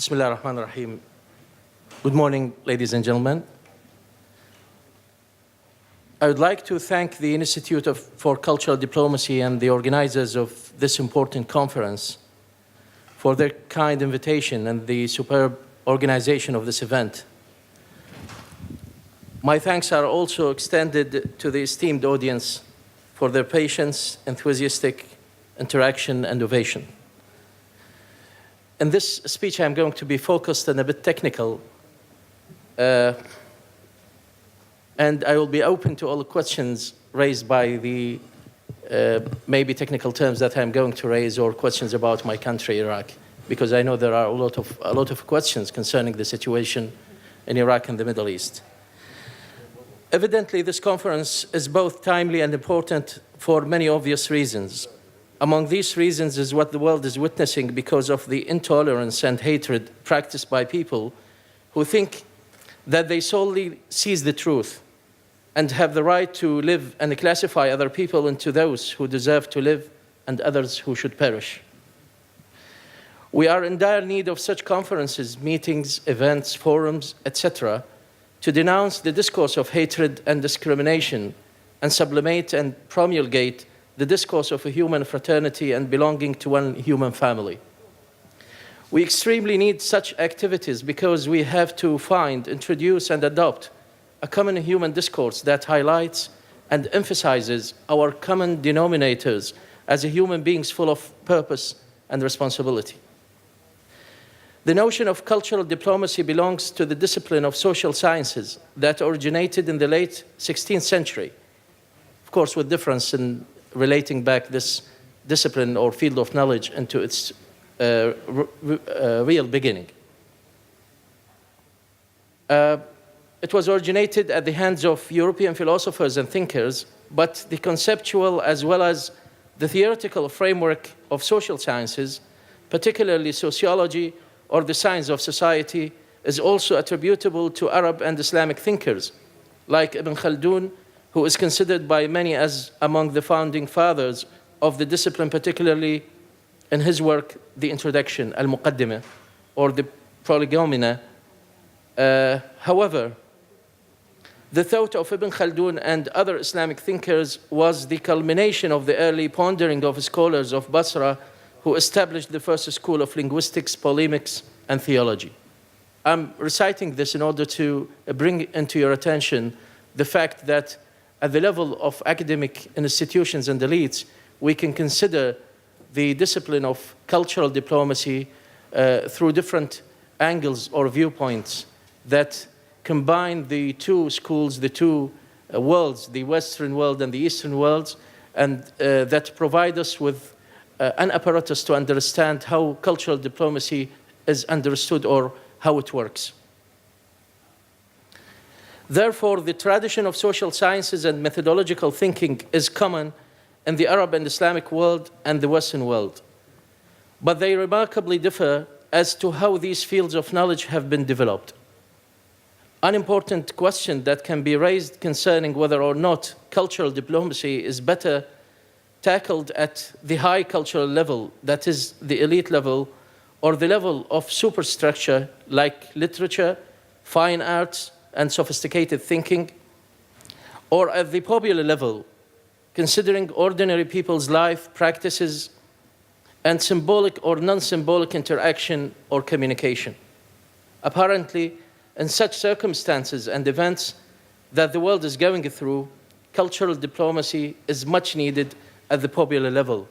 Bismillah ar-Rahman ar-Rahim. Good morning, ladies and gentlemen. I would like to thank the Institute for Cultural Diplomacy and the organizers of this important conference for their kind invitation and the superb organization of this event. My thanks are also extended to the esteemed audience for their patience, enthusiastic interaction, and ovation. In this speech, I'm going to be focused and a bit technical, and I will be open to all the questions raised by the maybe technical terms that I'm going to raise, or questions about my country, Iraq, because I know there are a lot of questions concerning the situation in Iraq and the Middle East. Evidently, this conference is both timely and important for many obvious reasons. Among these reasons is what the world is witnessing because of the intolerance and hatred practiced by people who think that they solely seize the truth and have the right to live and classify other people into those who deserve to live and others who should perish. We are in dire need of such conferences, meetings, events, forums, etc., to denounce the discourse of hatred and discrimination and sublimate and promulgate the discourse of a human fraternity and belonging to one human family. We extremely need such activities because we have to find, introduce, and adopt a common human discourse that highlights and emphasizes our common denominators as human beings full of purpose and responsibility. The notion of cultural diplomacy belongs to the discipline of social sciences that originated in the late 16th century, of course with difference in relating back this discipline or field of knowledge into its real beginning. It was originated at the hands of European philosophers and thinkers, but the conceptual as well as the theoretical framework of social sciences, particularly sociology or the science of society, is also attributable to Arab and Islamic thinkers like Ibn Khaldun, who is considered by many as among the founding fathers of the discipline, particularly in his work, The Introduction, Al-Muqaddimah, or the Prolegomena. However, the thought of Ibn Khaldun and other Islamic thinkers was the culmination of the early pondering of scholars of Basra who established the first school of linguistics, polemics, and theology. I'm reciting this in order to bring into your attention the fact that at the level of academic institutions and elites, we can consider the discipline of cultural diplomacy through different angles or viewpoints that combine the two schools, the two worlds, the Western world and the Eastern worlds, and that provide us with an apparatus to understand how cultural diplomacy is understood or how it works. Therefore, the tradition of social sciences and methodological thinking is common in the Arab and Islamic world and the Western world. But they remarkably differ as to how these fields of knowledge have been developed. An important question that can be raised concerning whether or not cultural diplomacy is better tackled at the high cultural level, that is the elite level, or the level of superstructure like literature, fine arts, and sophisticated thinking, or at the popular level, considering ordinary people's life practices and symbolic or non-symbolic interaction or communication. Apparently, in such circumstances and events that the world is going through, cultural diplomacy is much needed at the popular level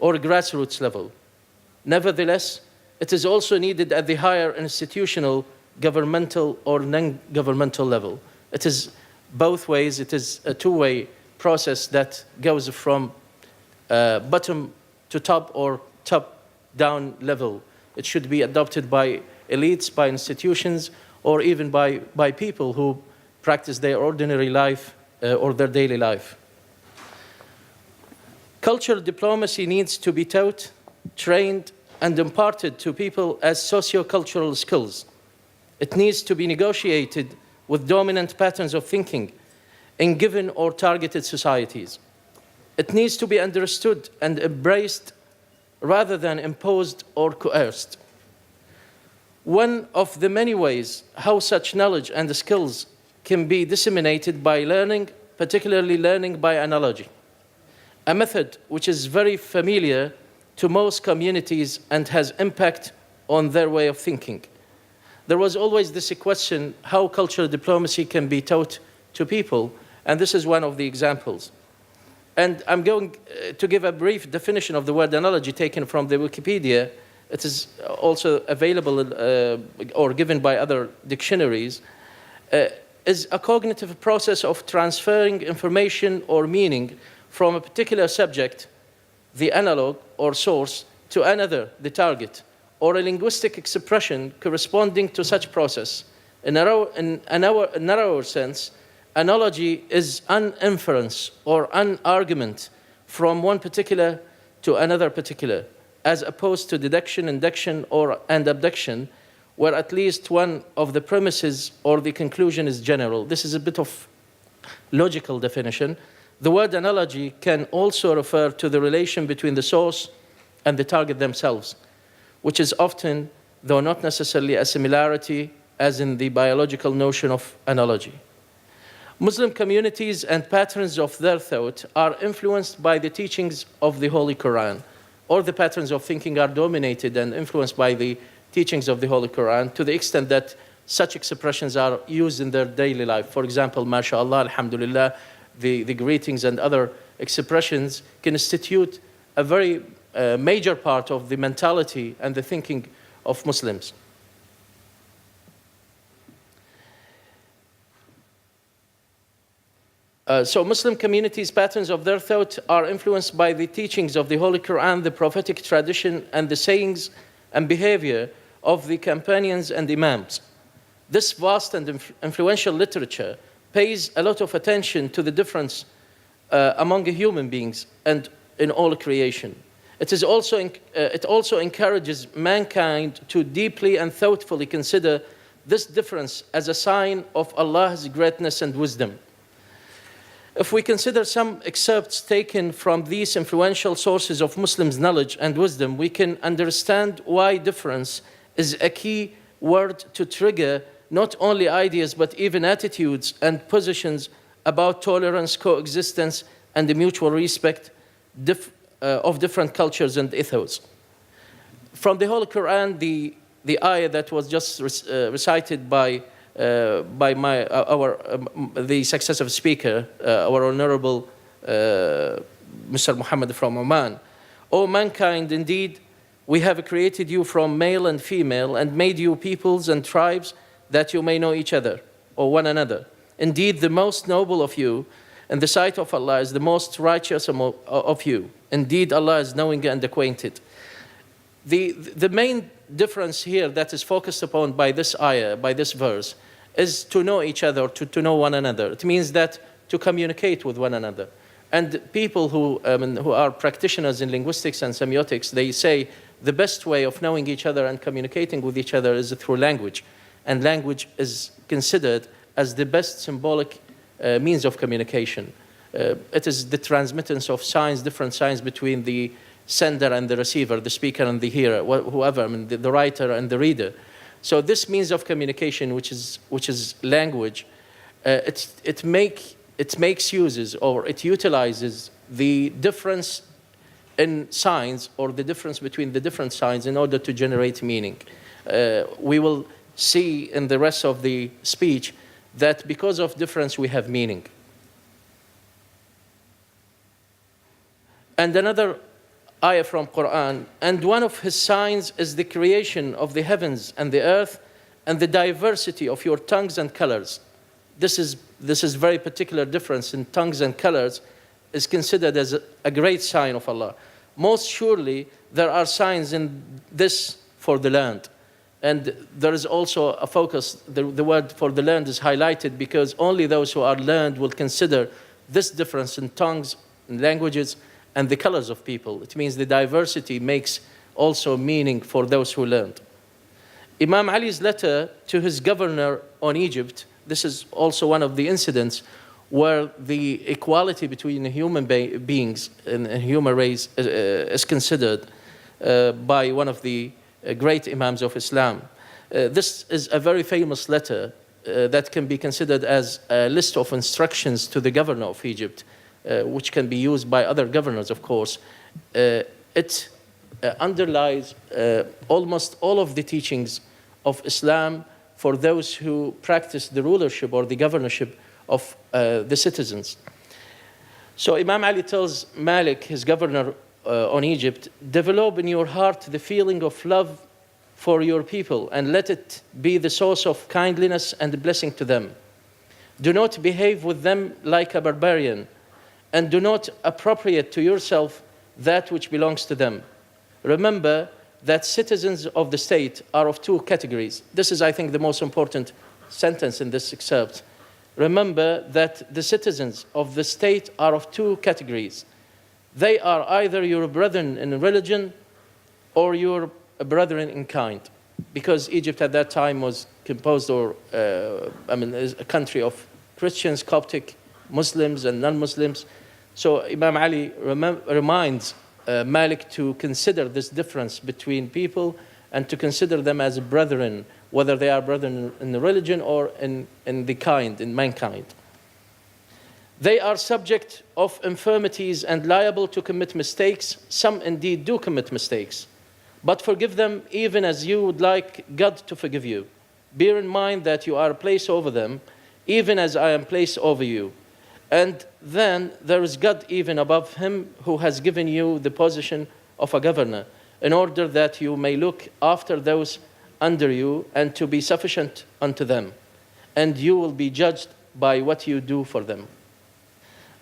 or grassroots level. Nevertheless, it is also needed at the higher institutional, governmental or non-governmental level. It is both ways. It is a two-way process that goes from bottom to top or top-down level. It should be adopted by elites, by institutions, or even by people who practice their ordinary life or their daily life. Cultural diplomacy needs to be taught, trained, and imparted to people as socio-cultural skills. It needs to be negotiated with dominant patterns of thinking in given or targeted societies. It needs to be understood and embraced rather than imposed or coerced. One of the many ways how such knowledge and skills can be disseminated by learning, particularly learning by analogy, a method which is very familiar to most communities and has impact on their way of thinking. There was always this question, how cultural diplomacy can be taught to people, and this is one of the examples. And I'm going to give a brief definition of the word analogy taken from the Wikipedia. It is also available or given by other dictionaries. Is a cognitive process of transferring information or meaning from a particular subject, the analog or source, to another, the target, or a linguistic expression corresponding to such process. In a narrower sense, analogy is an inference or an argument from one particular to another particular, as opposed to deduction, induction, and abduction, where at least one of the premises or the conclusion is general. This is a bit of logical definition. The word analogy can also refer to the relation between the source and the target themselves, which is often, though not necessarily, a similarity as in the biological notion of analogy. Muslim communities and patterns of their thought are influenced by the teachings of the Holy Quran, or the patterns of thinking are dominated and influenced by the teachings of the Holy Quran to the extent that such expressions are used in their daily life. For example, mashallah, alhamdulillah, the greetings and other expressions constitute a very major part of the mentality and the thinking of Muslims. So Muslim communities' patterns of their thought are influenced by the teachings of the Holy Quran, the prophetic tradition, and the sayings and behavior of the companions and imams. This vast and influential literature pays a lot of attention to the difference among human beings and in all creation. It also encourages mankind to deeply and thoughtfully consider this difference as a sign of Allah's greatness and wisdom. If we consider some excerpts taken from these influential sources of Muslims' knowledge and wisdom, we can understand why difference is a key word to trigger not only ideas but even attitudes and positions about tolerance, coexistence, and the mutual respect of different cultures and ethos. From the Holy Quran, the ayah that was just recited by the successive speaker, our honorable Mr. Muhammad from Oman. O mankind, indeed, we have created you from male and female and made you peoples and tribes that you may know each other or one another. Indeed, the most noble of you in the sight of Allah is the most righteous of you. Indeed, Allah is knowing and acquainted. The main difference here that is focused upon by this ayah, by this verse, is to know each other, to know one another. It means that to communicate with one another. And people who are practitioners in linguistics and semiotics, they say the best way of knowing each other and communicating with each other is through language. And language is considered as the best symbolic means of communication. It is the transmittance of signs, different signs between the sender and the receiver, the speaker and the hearer, whoever, the writer and the reader. So this means of communication, which is language, it makes uses or it utilizes the difference in signs or the difference between the different signs in order to generate meaning. We will see in the rest of the speech that because of difference we have meaning. And another ayah from Quran, and one of his signs is the creation of the heavens and the earth and the diversity of your tongues and colors. This is very particular difference in tongues and colors is considered as a great sign of Allah. Most surely there are signs in this for the learned. And there is also a focus, the word for the learned is highlighted because only those who are learned will consider this difference in tongues and languages and the colors of people. It means the diversity makes also meaning for those who learned. Imam Ali's letter to his governor on Egypt, this is also one of the incidents where the equality between human beings and human race is considered by one of the great imams of Islam. This is a very famous letter that can be considered as a list of instructions to the governor of Egypt, which can be used by other governors, of course. It underlies almost all of the teachings of Islam for those who practice the rulership or the governorship of the citizens. So Imam Ali tells Malik, his governor on Egypt, develop in your heart the feeling of love for your people and let it be the source of kindliness and blessing to them. Do not behave with them like a barbarian, and do not appropriate to yourself that which belongs to them. Remember that citizens of the state are of two categories. This is, I think, the most important sentence in this excerpt. Remember that the citizens of the state are of two categories. They are either your brethren in religion or your brethren in kind, because Egypt at that time was composed, is a country of Christians, Coptic, Muslims, and non-Muslims. So Imam Ali reminds Malik to consider this difference between people and to consider them as brethren, whether they are brethren in the religion or in the kind, in mankind. They are subject of infirmities and liable to commit mistakes. Some indeed do commit mistakes. But forgive them even as you would like God to forgive you. Bear in mind that you are placed over them, even as I am placed over you. And then there is God even above him who has given you the position of a governor, in order that you may look after those under you and to be sufficient unto them. And you will be judged by what you do for them.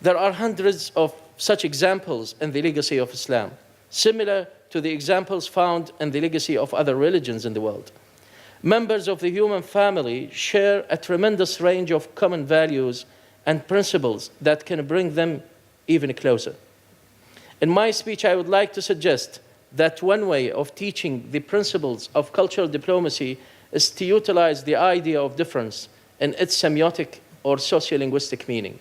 There are hundreds of such examples in the legacy of Islam, similar to the examples found in the legacy of other religions in the world. Members of the human family share a tremendous range of common values and principles that can bring them even closer. In my speech, I would like to suggest that one way of teaching the principles of cultural diplomacy is to utilize the idea of difference in its semiotic or sociolinguistic meaning.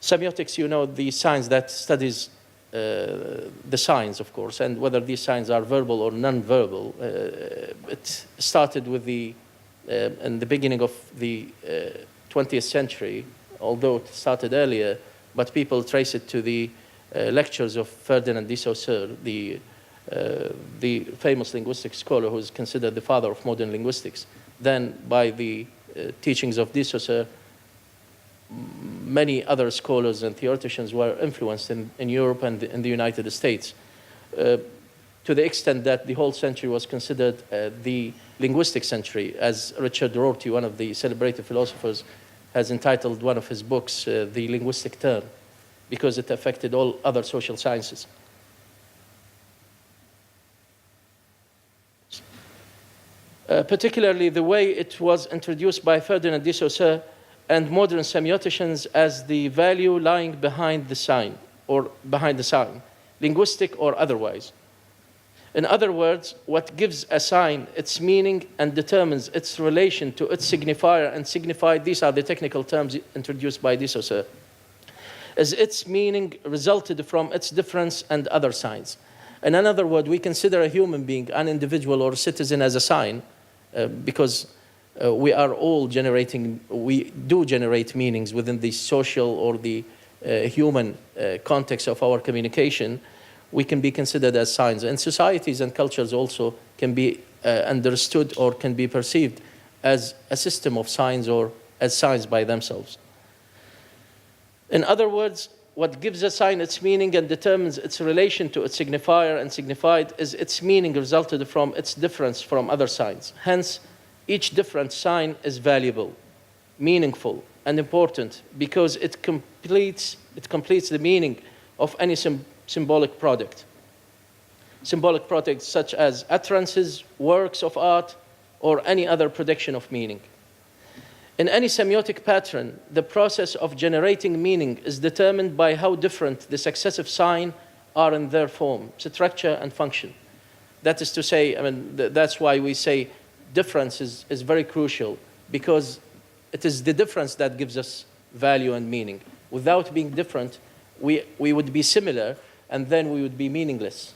Semiotics, you know, the science that studies the signs, of course, and whether these signs are verbal or non-verbal. It started with in the beginning of the 20th century, although it started earlier, but people trace it to the lectures of Ferdinand de Saussure, the famous linguistic scholar who is considered the father of modern linguistics. Then, by the teachings of de Saussure, many other scholars and theoreticians were influenced in Europe and in the United States, to the extent that the whole century was considered the linguistic century, as Richard Rorty, one of the celebrated philosophers, has entitled one of his books, The Linguistic Turn, because it affected all other social sciences. Particularly the way it was introduced by Ferdinand de Saussure and modern semioticians as the value lying behind the sign, linguistic or otherwise. In other words, what gives a sign its meaning and determines its relation to its signifier and signified, these are the technical terms introduced by de Saussure, is its meaning resulted from its difference and other signs. In another word, we consider a human being, an individual or citizen, as a sign, because we are all we do generate meanings within the social or the human context of our communication. We can be considered as signs. And societies and cultures also can be understood or can be perceived as a system of signs or as signs by themselves. In other words, what gives a sign its meaning and determines its relation to its signifier and signified is its meaning resulted from its difference from other signs. Hence, each different sign is valuable, meaningful, and important because it completes the meaning of any symbolic product. Symbolic products such as utterances, works of art, or any other production of meaning. In any semiotic pattern, the process of generating meaning is determined by how different the successive signs are in their form, structure, and function. That is to say, that's why we say difference is very crucial, because it is the difference that gives us value and meaning. Without being different, we would be similar, and then we would be meaningless.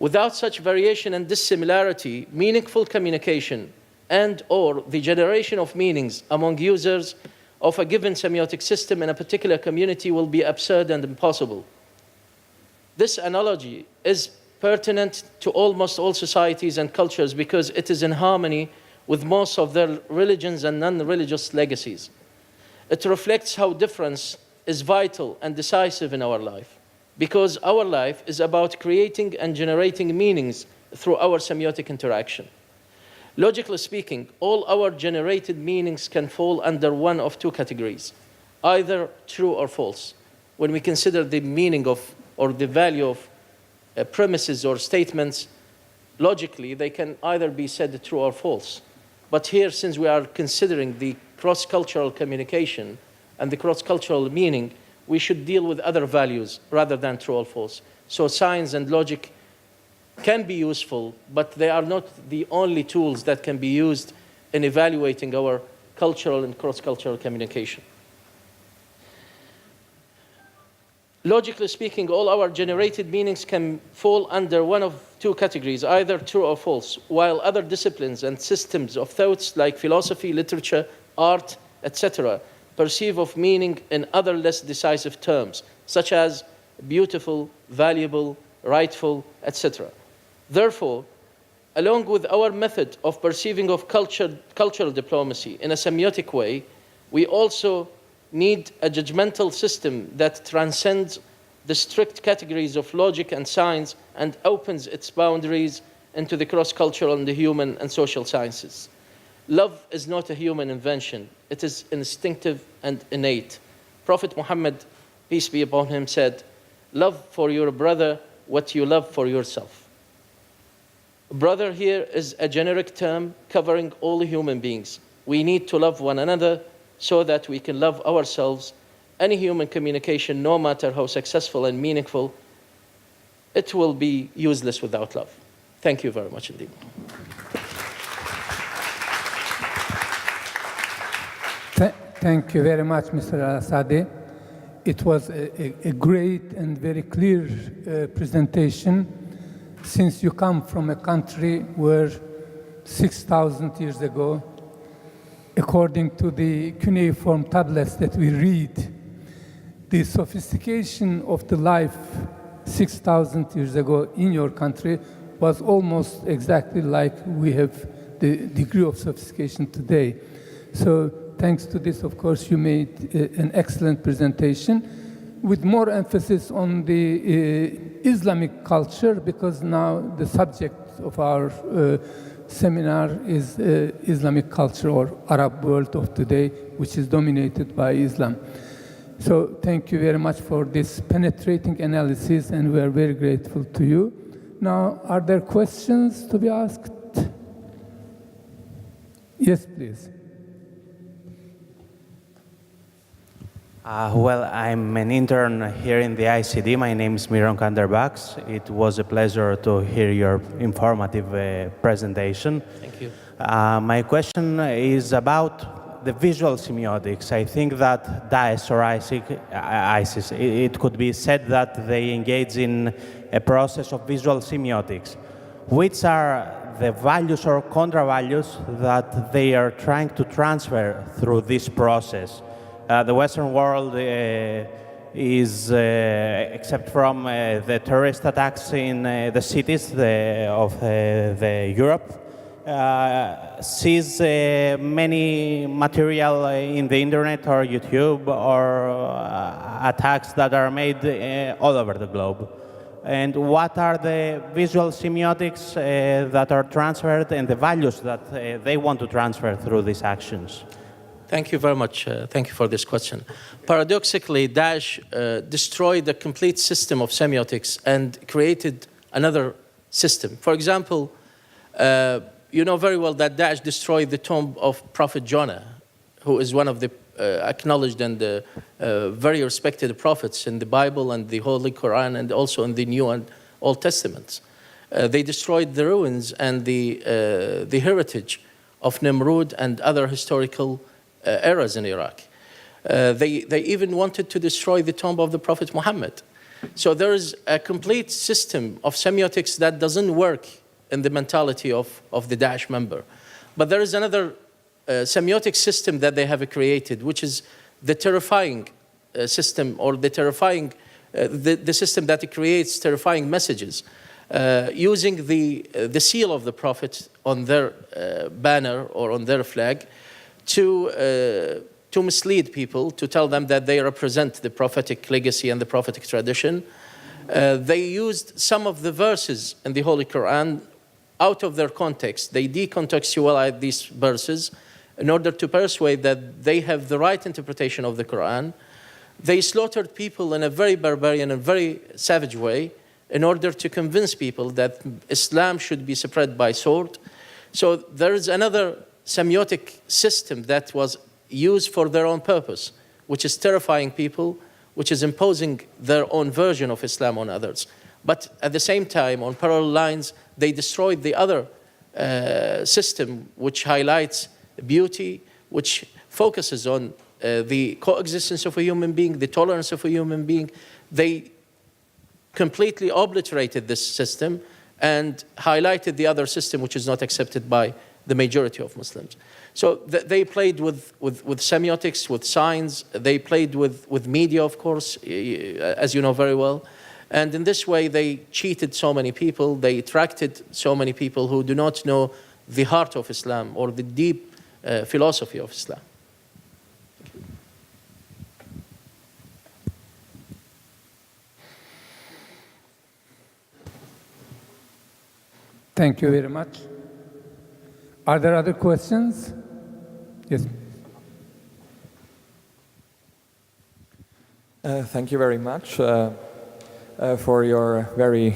Without such variation and dissimilarity, meaningful communication and/or the generation of meanings among users of a given semiotic system in a particular community will be absurd and impossible. This analogy is pertinent to almost all societies and cultures because it is in harmony with most of their religions and non-religious legacies. It reflects how difference is vital and decisive in our life, because our life is about creating and generating meanings through our semiotic interaction. Logically speaking, all our generated meanings can fall under one of two categories, either true or false. When we consider the meaning of or the value of premises or statements, logically, they can either be said true or false. But here, since we are considering the cross-cultural communication and the cross-cultural meaning, we should deal with other values rather than true or false. So science and logic can be useful, but they are not the only tools that can be used in evaluating our cultural and cross-cultural communication. Logically speaking, all our generated meanings can fall under one of two categories, either true or false, while other disciplines and systems of thoughts like philosophy, literature, art, etc., perceive of meaning in other less decisive terms, such as beautiful, valuable, rightful, etc. Therefore, along with our method of perceiving of cultural diplomacy in a semiotic way, we also need a judgmental system that transcends the strict categories of logic and science and opens its boundaries into the cross-cultural and the human and social sciences. Love is not a human invention. It is instinctive and innate. Prophet Muhammad, peace be upon him, said, "Love for your brother what you love for yourself." Brother here is a generic term covering all human beings. We need to love one another so that we can love ourselves. Any human communication, no matter how successful and meaningful, it will be useless without love. Thank you very much indeed. Thank you very much, Mr. Al-Asadi. It was a great and very clear presentation, since you come from a country where 6,000 years ago, according to the cuneiform tablets that we read, the sophistication of the life 6,000 years ago in your country was almost exactly like we have the degree of sophistication today. So thanks to this, of course, you made an excellent presentation with more emphasis on the Islamic culture, because now the subject of our seminar is Islamic culture, or Arab world of today, which is dominated by Islam. So thank you very much for this penetrating analysis, and we are very grateful to you. Now, are there questions to be asked? Yes, please. Well, I'm an intern here in the ICD. My name is Miron Kanderbaks. It was a pleasure to hear your informative presentation. Thank you. My question is about the visual semiotics. I think that Daesh or ISIS, it could be said that they engage in a process of visual semiotics. Which are the values or contra-values that they are trying to transfer through this process? The Western world is, except from the terrorist attacks in the cities of Europe, sees many material in the internet or YouTube or attacks that are made all over the globe. And what are the visual semiotics that are transferred and the values that they want to transfer through these actions? Thank you very much. Thank you for this question. Paradoxically, Daesh destroyed the complete system of semiotics and created another system. For example, you know very well that Daesh destroyed the tomb of Prophet Jonah, who is one of the acknowledged and very respected prophets in the Bible and the Holy Quran, and also in the New and Old Testaments. They destroyed the ruins and the heritage of Nimrud and other historical eras in Iraq. They even wanted to destroy the tomb of the Prophet Muhammad. So there is a complete system of semiotics that doesn't work in the mentality of the Daesh member. But there is another semiotic system that they have created, which is the terrifying system, or the terrifying, the system that creates terrifying messages, using the seal of the Prophet on their banner or on their flag to mislead people, to tell them that they represent the prophetic legacy and the prophetic tradition. They used some of the verses in the Holy Quran out of their context. They decontextualized these verses in order to persuade that they have the right interpretation of the Quran. They slaughtered people in a very barbarian and very savage way in order to convince people that Islam should be spread by sword. So there is another semiotic system that was used for their own purpose, which is terrifying people, which is imposing their own version of Islam on others. But at the same time, on parallel lines, they destroyed the other system, which highlights beauty, which focuses on the coexistence of a human being, the tolerance of a human being. They completely obliterated this system and highlighted the other system, which is not accepted by the majority of Muslims. So they played with semiotics, with signs. They played with media, of course, as you know very well. And in this way, they cheated so many people. They attracted so many people who do not know the heart of Islam or the deep philosophy of Islam. Thank you very much. Are there other questions? Yes. Thank you very much for your very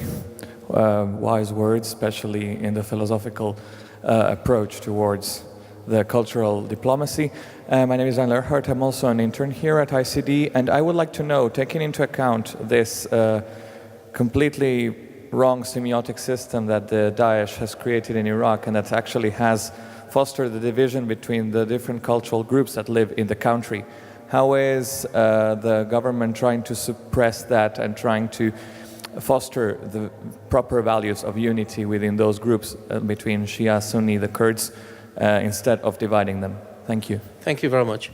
wise words, especially in the philosophical approach towards the cultural diplomacy. My name is Al-Ahrar. I'm also an intern here at ICD, and I would like to know, taking into account this completely wrong semiotic system that the Daesh has created in Iraq, and that actually has fostered the division between the different cultural groups that live in the country. How is the government trying to suppress that and trying to foster the proper values of unity within those groups between Shia, Sunni, the Kurds, instead of dividing them? Thank you. Thank you very much.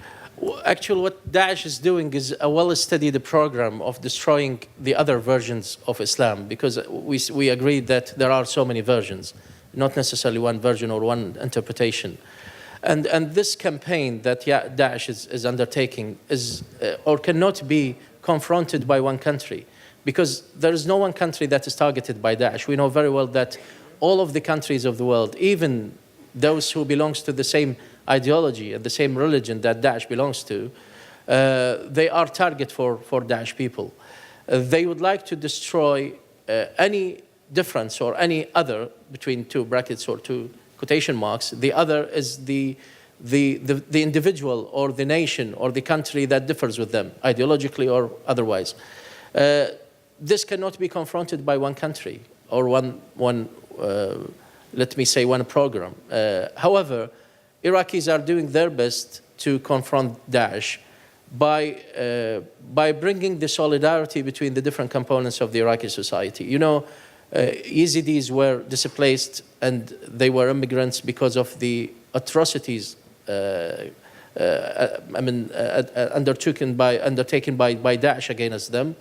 Actually, what Daesh is doing is a well-studied program of destroying the other versions of Islam, because we agreed that there are so many versions, not necessarily one version or one interpretation. And this campaign that Daesh is undertaking is or cannot be confronted by one country, because there is no one country that is targeted by Daesh. We know very well that all of the countries of the world, even those who belongs to the same ideology and the same religion that Daesh belongs to, they are target for Daesh people. They would like to destroy any difference or any other between two brackets or two quotation marks. The other is the individual or the nation or the country that differs with them, ideologically or otherwise. This cannot be confronted by one country or let me say, one program. However, Iraqis are doing their best to confront Daesh by bringing the solidarity between the different components of the Iraqi society. You know, Yazidis were displaced and they were immigrants because of the atrocities undertaken by Daesh against them.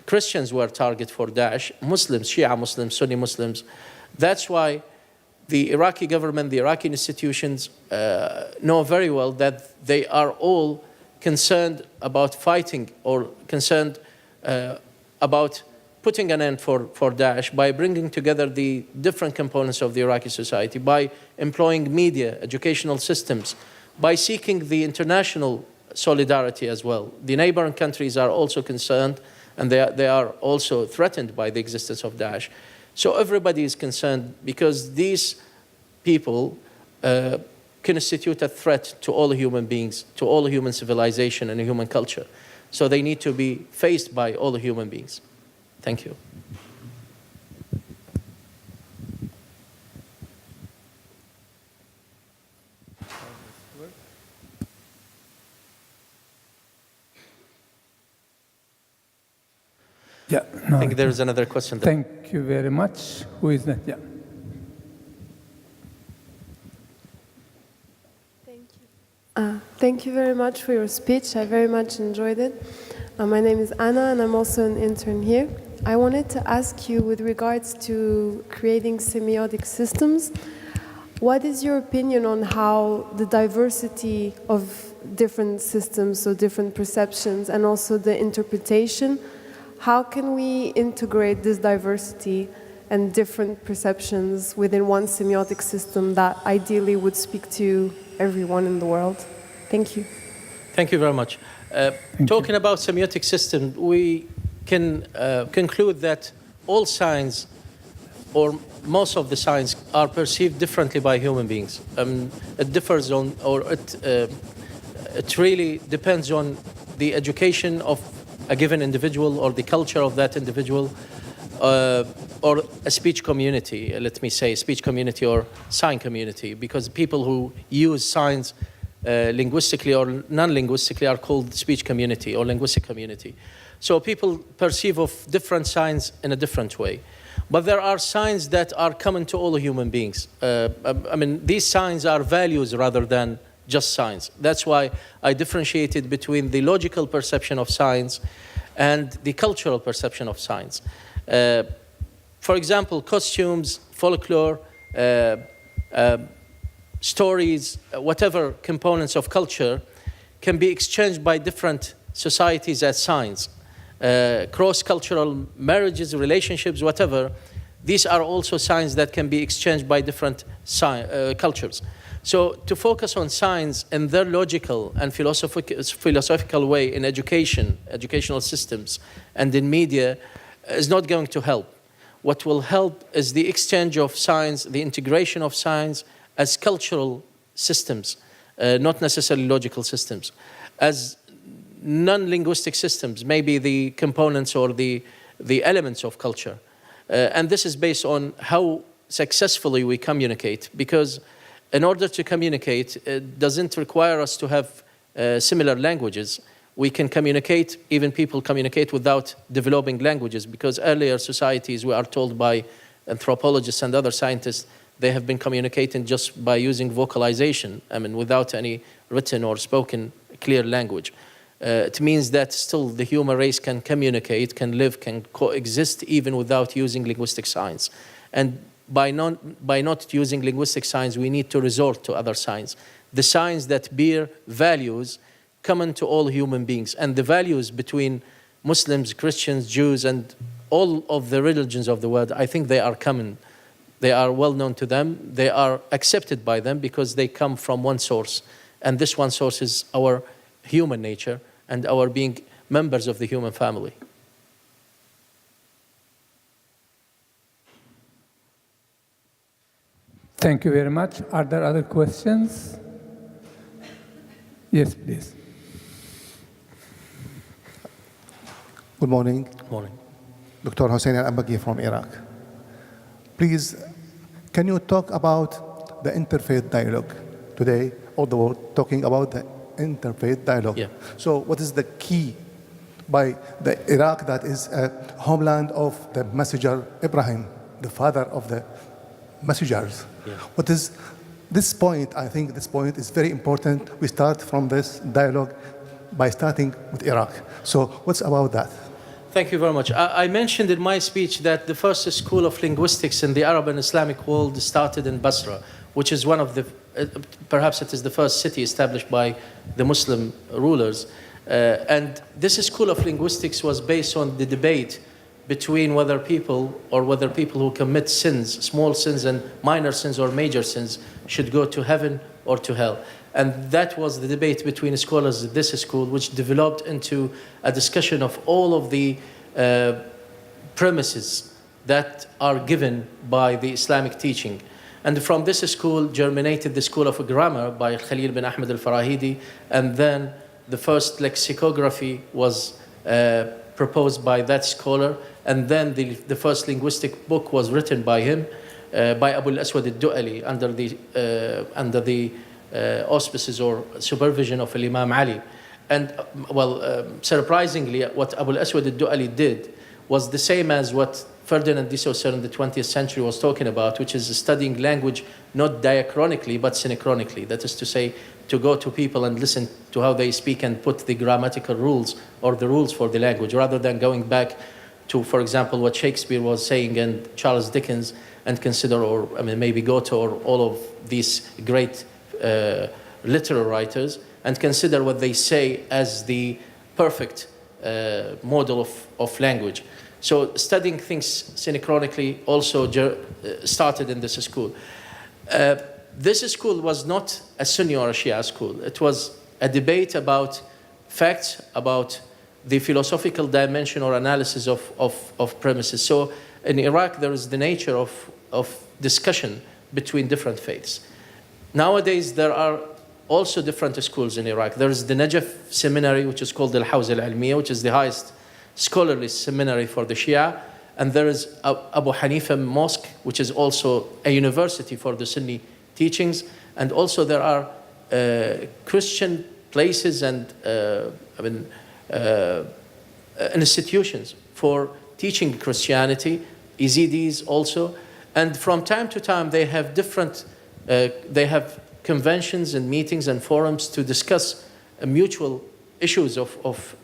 Christians were target for Daesh, Muslims, Shia Muslims, Sunni Muslims. That's why the Iraqi government, the Iraqi institutions know very well that they are all concerned about fighting or concerned about putting an end for Daesh by bringing together the different components of the Iraqi society, by employing media, educational systems, by seeking the international solidarity as well. The neighboring countries are also concerned, and they are also threatened by the existence of Daesh. So everybody is concerned because these people constitute a threat to all human beings, to all human civilization and human culture. So they need to be faced by all human beings. Thank you. Yeah. I think there is another question there. Thank you very much. Who is that? Yeah. Thank you very much for your speech. I very much enjoyed it. My name is Anna, and I'm also an intern here. I wanted to ask you, with regards to creating semiotic systems, what is your opinion on how the diversity of different systems, so different perceptions, and also the interpretation, how can we integrate this diversity and different perceptions within one semiotic system that ideally would speak to everyone in the world? Thank you. Thank you very much. Talking about semiotic system, we can conclude that all signs, or most of the signs, are perceived differently by human beings. It differs on, or it really depends on the education of a given individual or the culture of that individual, or a speech community, let me say, speech community or sign community, because people who use signs linguistically or non-linguistically are called speech community or linguistic community. So people perceive of different signs in a different way. But there are signs that are common to all human beings. I mean, these signs are values rather than just signs. That's why I differentiated between the logical perception of signs and the cultural perception of signs. For example, costumes, folklore, stories, whatever components of culture can be exchanged by different societies as signs. Cross-cultural marriages, relationships, whatever, these are also signs that can be exchanged by different cultures. So to focus on signs in their logical and philosophical way in educational systems, and in media is not going to help. What will help is the exchange of signs, the integration of signs as cultural systems, not necessarily logical systems. As non-linguistic systems, maybe the components or the elements of culture. And this is based on how successfully we communicate, because in order to communicate, it doesn't require us to have similar languages. We can communicate, even people communicate without developing languages, because earlier societies, we are told by anthropologists and other scientists, they have been communicating just by using vocalization, I mean, without any written or spoken clear language. It means that still the human race can communicate, can live, can coexist even without using linguistic signs. And by not using linguistic signs, we need to resort to other signs. The signs that bear values common to all human beings. And the values between Muslims, Christians, Jews, and all of the religions of the world, I think they are common. They are well known to them. They are accepted by them because they come from one source. And this one source is our human nature and our being members of the human family. Thank you very much. Are there other questions? Yes, please. Good morning. Good morning. Dr. Hussein Al-Ambagi from Iraq. Please, can you talk about the interfaith dialogue today? Although talking about the interfaith dialogue. Yeah. So what is the key by the Iraq that is a homeland of the messenger Ibrahim, the father of the messengers? Yeah. What is this point? I think this point is very important. We start from this dialogue by starting with Iraq. So what's about that? Thank you very much. I mentioned in my speech that the first school of linguistics in the Arab and Islamic world started in Basra, which is one of the, perhaps it is the first city established by the Muslim rulers. And this school of linguistics was based on the debate between whether people who commit sins, small sins and minor sins or major sins, should go to heaven or to hell. And that was the debate between scholars at this school, which developed into a discussion of all of the premises that are given by the Islamic teaching. And from this school germinated the school of grammar by Khalil bin Ahmed al-Farahidi, and then the first lexicography was proposed by that scholar, and then the first linguistic book was written by him, by Al-Asadi al-Du'ali, under the auspices or supervision of Imam Ali. And surprisingly, what Al-Asadi al-Du'ali did was the same as what Ferdinand de Saussure in the 20th century was talking about, which is studying language not diachronically but synchronically. That is to say, to go to people and listen to how they speak and put the grammatical rules or the rules for the language, rather than going back to, for example, what Shakespeare was saying and Charles Dickens, and consider, or I mean, maybe Goethe or all of these great literary writers, and consider what they say as the perfect model of language. So studying things synchronically also started in this school. This school was not a Sunni or a Shia school. It was a debate about facts, about the philosophical dimension or analysis of premises. So in Iraq, there is the nature of discussion between different faiths. Nowadays, there are also different schools in Iraq. There is the Najaf seminary, which is called Al-Hawza Al-Almiya, which is the highest scholarly seminary for the Shia. And there is Abu Hanifa Mosque, which is also a university for the Sunni teachings. And also there are Christian places and institutions for teaching Christianity, Yazidis also. And from time to time, they have different, they have conventions and meetings and forums to discuss mutual issues of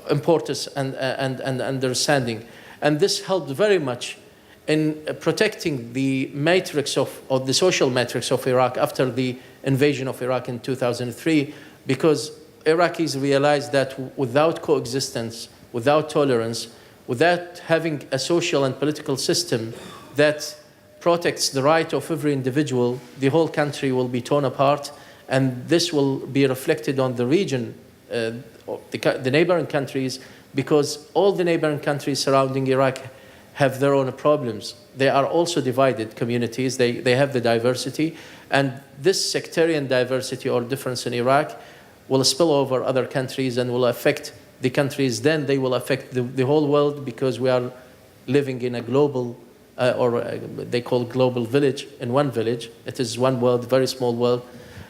importance and understanding. And this helped very much in protecting the matrix of the social matrix of Iraq after the invasion of Iraq in 2003, because Iraqis realized that without coexistence, without tolerance, without having a social and political system that protects the right of every individual, the whole country will be torn apart, and this will be reflected on the region, the neighboring countries, because all the neighboring countries surrounding Iraq have their own problems. They are also divided communities. They have the diversity, and this sectarian diversity or difference in Iraq will spill over other countries and will affect the countries. Then they will affect the whole world, because we are living in a global, they call global village, in one village. It is one world, very small world,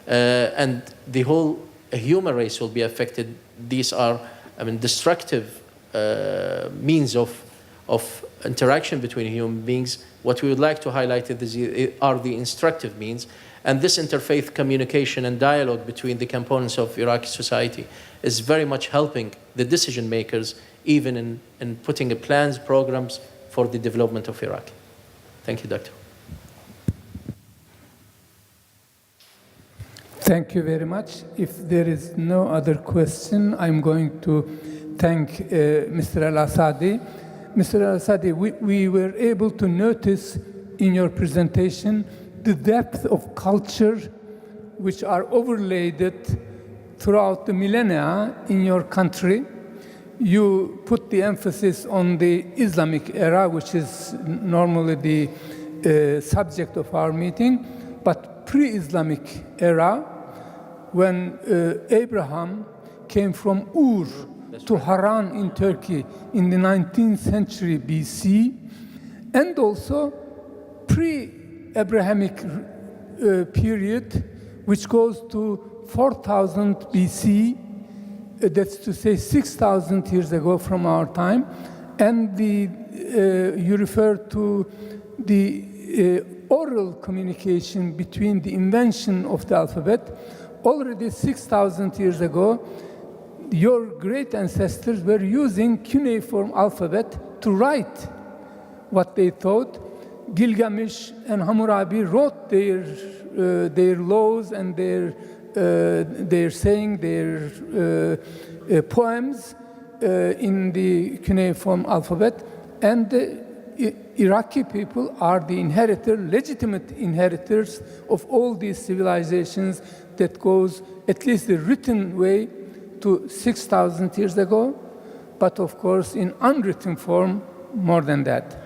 and the whole human race will be affected. These are, destructive means of interaction between human beings. What we would like to highlight are the instructive means. And this interfaith communication and dialogue between the components of Iraqi society is very much helping the decision makers, even in putting plans, programs for the development of Iraq. Thank you, Doctor. Thank you very much. If there is no other question, I'm going to thank Mr. Al-Asadi. Mr. Al-Asadi, we were able to notice in your presentation the depth of culture which are overlaid throughout the millennia in your country. You put the emphasis on the Islamic era, which is normally the subject of our meeting, but pre-Islamic era, when Abraham came from Ur to Haran in Turkey in the 19th century BC, and also pre-Abrahamic period, which goes to 4000 BC, that's to say 6,000 years ago from our time, and you refer to the oral communication between the invention of the alphabet. Already 6,000 years ago, your great ancestors were using cuneiform alphabet to write what they thought. Gilgamesh and Hammurabi wrote their laws and their saying, their poems in the cuneiform alphabet, and the Iraqi people are the legitimate inheritors of all these civilizations that goes, at least the written way, to 6,000 years ago, but of course in unwritten form more than that.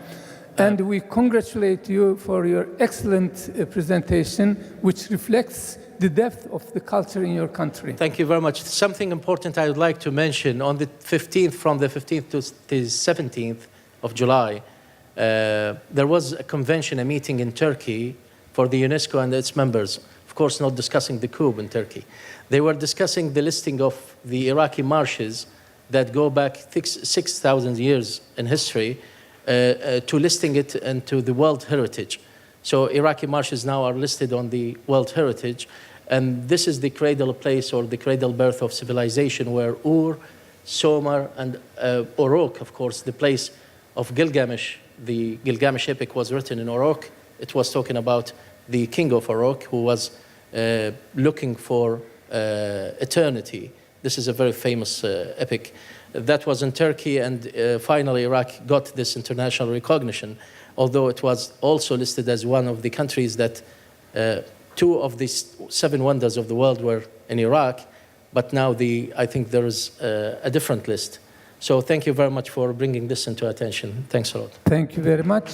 And we congratulate you for your excellent presentation, which reflects the depth of the culture in your country. Thank you very much. Something important I would like to mention, on the 15th, from the 15th to the 17th of July, there was a convention, a meeting in Turkey for the UNESCO and its members. Of course, not discussing the coup in Turkey. They were discussing the listing of the Iraqi marshes that go back 6,000 years in history to listing it into the World Heritage. So Iraqi marshes now are listed on the World Heritage, and this is the cradle place or the cradle birth of civilization, where Ur, Sumer, and Uruk, of course, the place of Gilgamesh. The Gilgamesh epic was written in Uruk. It was talking about the king of Uruk who was looking for eternity. This is a very famous epic. That was in Turkey, and finally Iraq got this international recognition, although it was also listed as one of the countries that 2 of the 7 wonders of the world were in Iraq, but now I think there is a different list. So thank you very much for bringing this into attention. Thanks a lot. Thank you very much.